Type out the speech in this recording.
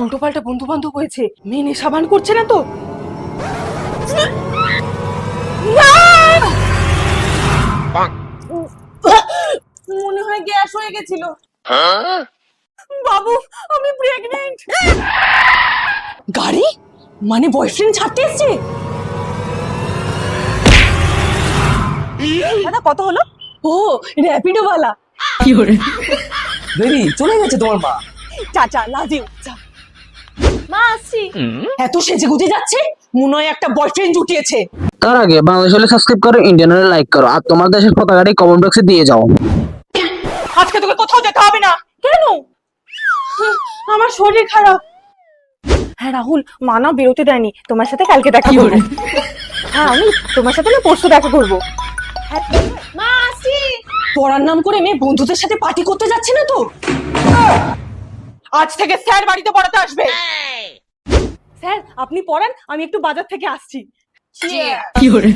উল্টো পাল্টা বন্ধু বান্ধব হয়েছে, মেয়ে নেশা ভান করছে না তো? মনে হয় গ্যাস হয়ে গেছিল। বাবু, আমি প্রেগন্যান্ট। গাড়ি মানে বয়ফ্রেন্ড ছাড়তে এসছে? দাদা কত হলো? ও র্যাপিডো वाला। কি হরে বেবি চলে গেছে তোমার মা। চাচা লাভ ইউ। মা আসছি। এত সেজে গুজে যাচ্ছে, মনে হয় একটা বয়ফ্রেন্ড জুটিয়েছে। তার আগে বাংলাদেশ হলে সাবস্ক্রাইব করো, ইন্ডিয়ান হলে লাইক করো, আর তোমার দেশের পতাকাটি কমেন্ট বক্সে দিয়ে যাও। আজকে তোকে কোথাও যেতে হবে না। কেন? আমার শরীর খারাপ। হ্যাঁ রাহুল, মা না বেরোতে দেয়নি, তোমার সাথে কালকে দেখা করবো। হ্যাঁ আমি তোমার সাথে না পরশু দেখা করবো। মা আসছি। পড়ার নাম করে মেয়ে বন্ধুদের সাথে পার্টি করতে যাচ্ছে না তো? আজ থেকে স্যার বাড়িতে পড়াতে আসবে। স্যার আপনি পড়ান, আমি একটু বাজার থেকে আসছি। কি হরে